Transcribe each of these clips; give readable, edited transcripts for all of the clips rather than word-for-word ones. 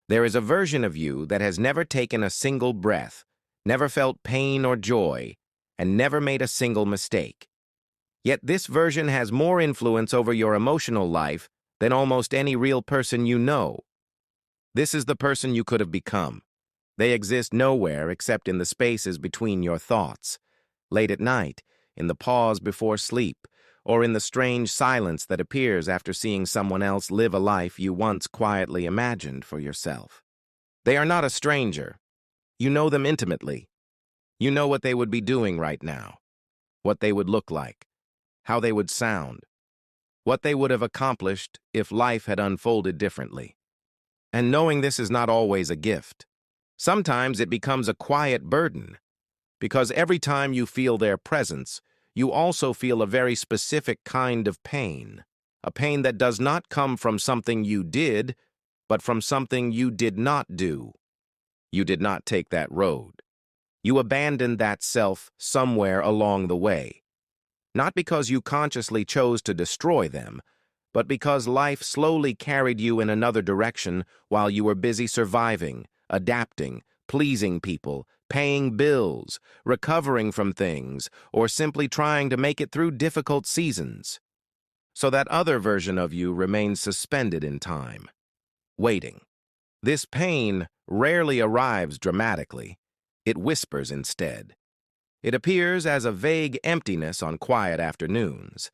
There is a version of you that has never taken a single breath, never felt pain or joy, and never made a single mistake. Yet this version has more influence over your emotional life than almost any real person you know. This is the person you could have become. They exist nowhere except in the spaces between your thoughts, late at night, in the pause before sleep, or in the strange silence that appears after seeing someone else live a life you once quietly imagined for yourself. They are not a stranger. You know them intimately. You know what they would be doing right now, what they would look like, how they would sound, what they would have accomplished if life had unfolded differently. And knowing this is not always a gift. Sometimes it becomes a quiet burden, because every time you feel their presence, you also feel a very specific kind of pain, a pain that does not come from something you did, but from something you did not do. You did not take that road. You abandoned that self somewhere along the way, not because you consciously chose to destroy them, but because life slowly carried you in another direction while you were busy surviving, adapting, pleasing people, paying bills, recovering from things, or simply trying to make it through difficult seasons. So that other version of you remains suspended in time, waiting. This pain rarely arrives dramatically. It whispers instead. It appears as a vague emptiness on quiet afternoons,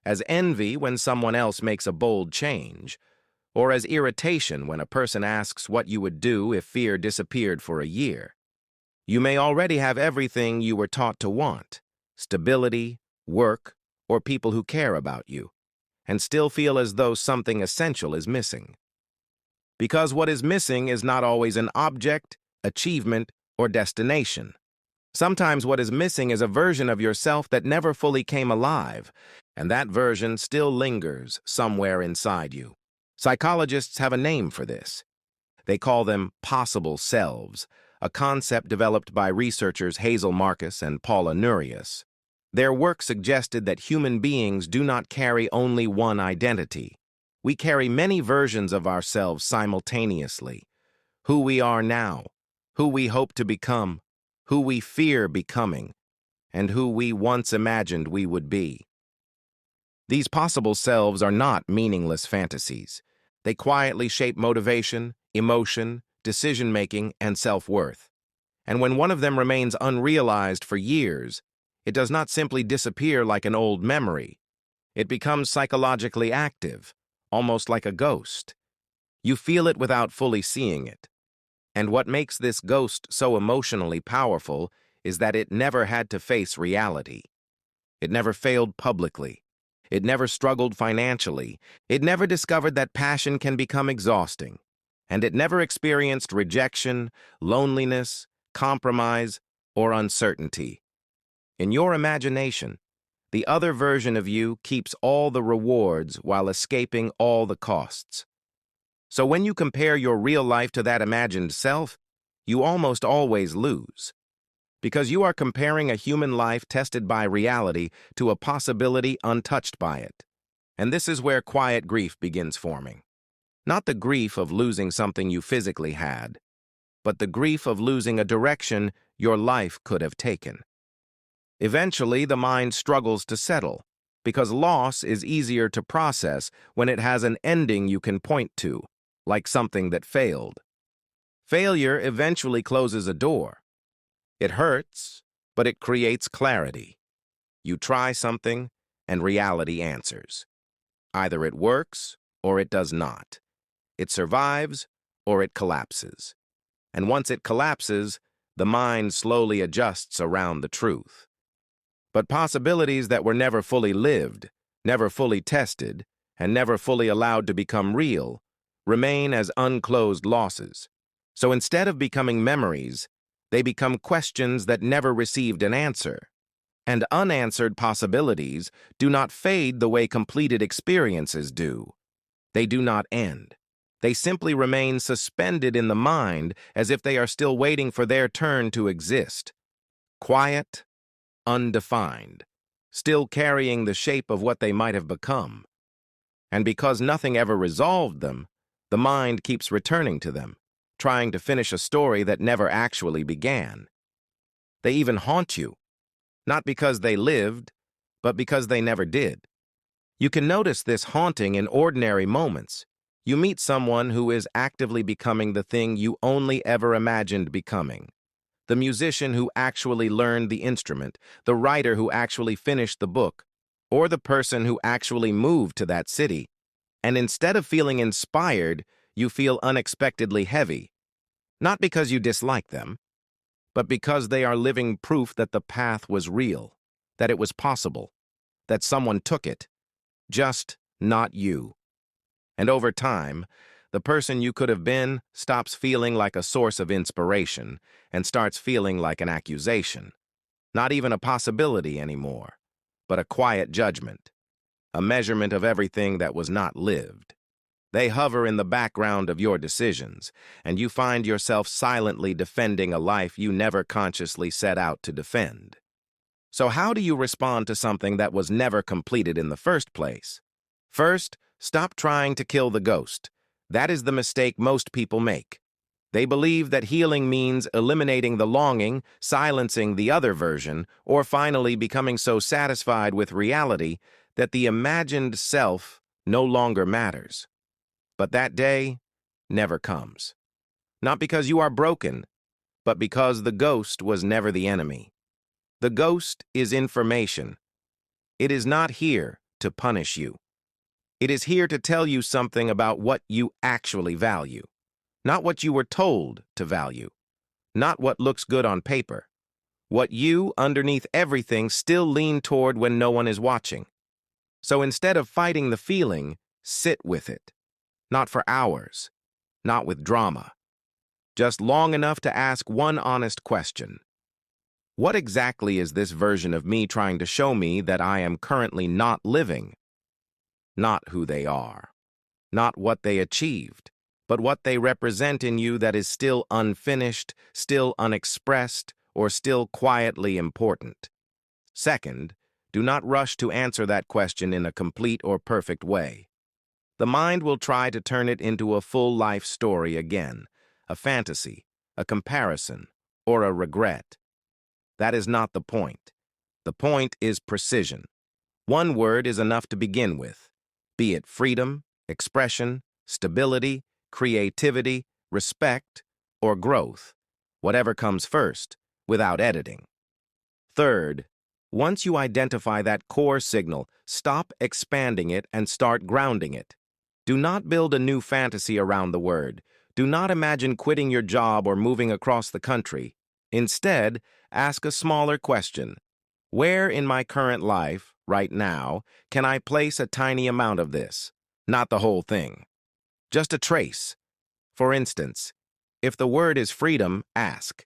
as envy when someone else makes a bold change, or as irritation when a person asks what you would do if fear disappeared for a year. You may already have everything you were taught to want, stability, work, or people who care about you, and still feel as though something essential is missing. Because what is missing is not always an object, achievement, or destination. Sometimes what is missing is a version of yourself that never fully came alive, and that version still lingers somewhere inside you. Psychologists have a name for this. They call them possible selves, a concept developed by researchers Hazel Markus and Paula Nurius. Their work suggested that human beings do not carry only one identity. We carry many versions of ourselves simultaneously. Who we are now, who we hope to become, who we fear becoming, and who we once imagined we would be. These possible selves are not meaningless fantasies. They quietly shape motivation, emotion, decision-making, and self-worth. And when one of them remains unrealized for years, it does not simply disappear like an old memory. It becomes psychologically active, almost like a ghost. You feel it without fully seeing it. And what makes this ghost so emotionally powerful is that it never had to face reality. It never failed publicly. It never struggled financially. It never discovered that passion can become exhausting. And it never experienced rejection, loneliness, compromise, or uncertainty. In your imagination, the other version of you keeps all the rewards while escaping all the costs. So when you compare your real life to that imagined self, you almost always lose. Because you are comparing a human life tested by reality to a possibility untouched by it. And this is where quiet grief begins forming. Not the grief of losing something you physically had, but the grief of losing a direction your life could have taken. Eventually, the mind struggles to settle, because loss is easier to process when it has an ending you can point to, like something that failed. Failure eventually closes a door. It hurts, but it creates clarity. You try something, and reality answers. Either it works, or it does not. It survives, or it collapses. And once it collapses, the mind slowly adjusts around the truth. But possibilities that were never fully lived, never fully tested, and never fully allowed to become real, remain as unclosed losses. So instead of becoming memories, they become questions that never received an answer. And unanswered possibilities do not fade the way completed experiences do. They do not end. They simply remain suspended in the mind as if they are still waiting for their turn to exist. Quiet, undefined, still carrying the shape of what they might have become. And because nothing ever resolved them, the mind keeps returning to them, trying to finish a story that never actually began. They even haunt you, not because they lived, but because they never did. You can notice this haunting in ordinary moments. You meet someone who is actively becoming the thing you only ever imagined becoming. The musician who actually learned the instrument, the writer who actually finished the book, or the person who actually moved to that city. And instead of feeling inspired, you feel unexpectedly heavy. Not because you dislike them, but because they are living proof that the path was real, that it was possible, that someone took it, just not you. And over time, the person you could have been stops feeling like a source of inspiration and starts feeling like an accusation. Not even a possibility anymore, but a quiet judgment, a measurement of everything that was not lived. They hover in the background of your decisions, and you find yourself silently defending a life you never consciously set out to defend. So how do you respond to something that was never completed in the first place? First, stop trying to kill the ghost. That is the mistake most people make. They believe that healing means eliminating the longing, silencing the other version, or finally becoming so satisfied with reality that the imagined self no longer matters. But that day never comes. Not because you are broken, but because the ghost was never the enemy. The ghost is information. It is not here to punish you. It is here to tell you something about what you actually value, not what you were told to value, not what looks good on paper, what you, underneath everything, still lean toward when no one is watching. So instead of fighting the feeling, sit with it. Not for hours, not with drama. Just long enough to ask one honest question. What exactly is this version of me trying to show me that I am currently not living? Not who they are, not what they achieved, but what they represent in you that is still unfinished, still unexpressed, or still quietly important. Second, do not rush to answer that question in a complete or perfect way. The mind will try to turn it into a full life story again, a fantasy, a comparison, or a regret. That is not the point. The point is precision. One word is enough to begin with, be it freedom, expression, stability, creativity, respect, or growth, whatever comes first, without editing. Third, once you identify that core signal, stop expanding it and start grounding it. Do not build a new fantasy around the word. Do not imagine quitting your job or moving across the country. Instead, ask a smaller question. Where in my current life, right now, can I place a tiny amount of this? Not the whole thing. Just a trace. For instance, if the word is freedom, ask,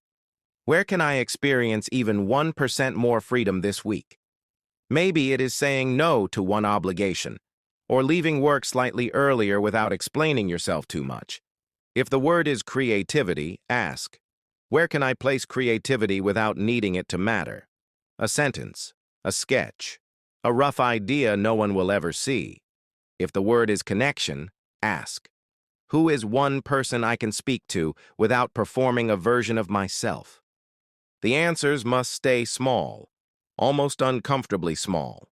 where can I experience even 1% more freedom this week? Maybe it is saying no to one obligation, or leaving work slightly earlier without explaining yourself too much. If the word is creativity, ask, where can I place creativity without needing it to matter? A sentence, a sketch, a rough idea no one will ever see. If the word is connection, ask, who is one person I can speak to without performing a version of myself? The answers must stay small, almost uncomfortably small.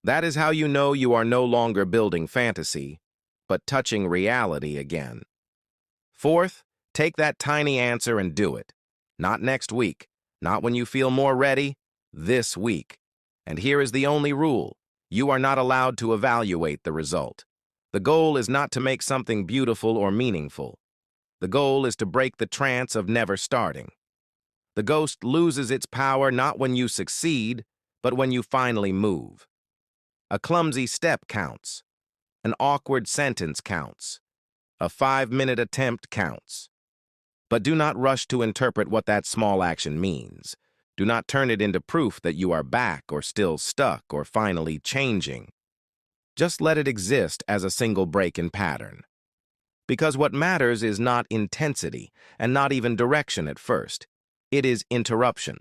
That is how you know you are no longer building fantasy, but touching reality again. Fourth, take that tiny answer and do it. Not next week, not when you feel more ready, this week. And here is the only rule. You are not allowed to evaluate the result. The goal is not to make something beautiful or meaningful. The goal is to break the trance of never starting. The ghost loses its power not when you succeed, but when you finally move. A clumsy step counts. An awkward sentence counts. A 5-minute attempt counts. But do not rush to interpret what that small action means. Do not turn it into proof that you are back or still stuck or finally changing. Just let it exist as a single break in pattern. Because what matters is not intensity and not even direction at first. It is interruption.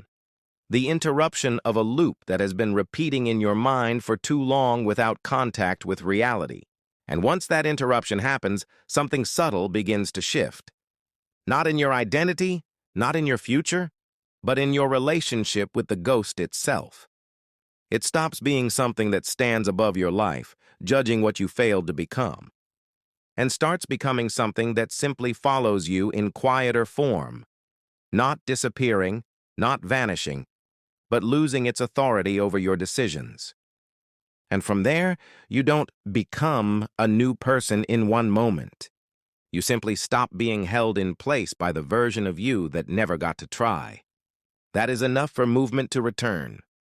The interruption of a loop that has been repeating in your mind for too long without contact with reality. And once that interruption happens, something subtle begins to shift. Not in your identity, not in your future, but in your relationship with the ghost itself. It stops being something that stands above your life, judging what you failed to become, and starts becoming something that simply follows you in quieter form, not disappearing, not vanishing, but losing its authority over your decisions. And from there, you don't become a new person in one moment. You simply stop being held in place by the version of you that never got to try. That is enough for movement to return.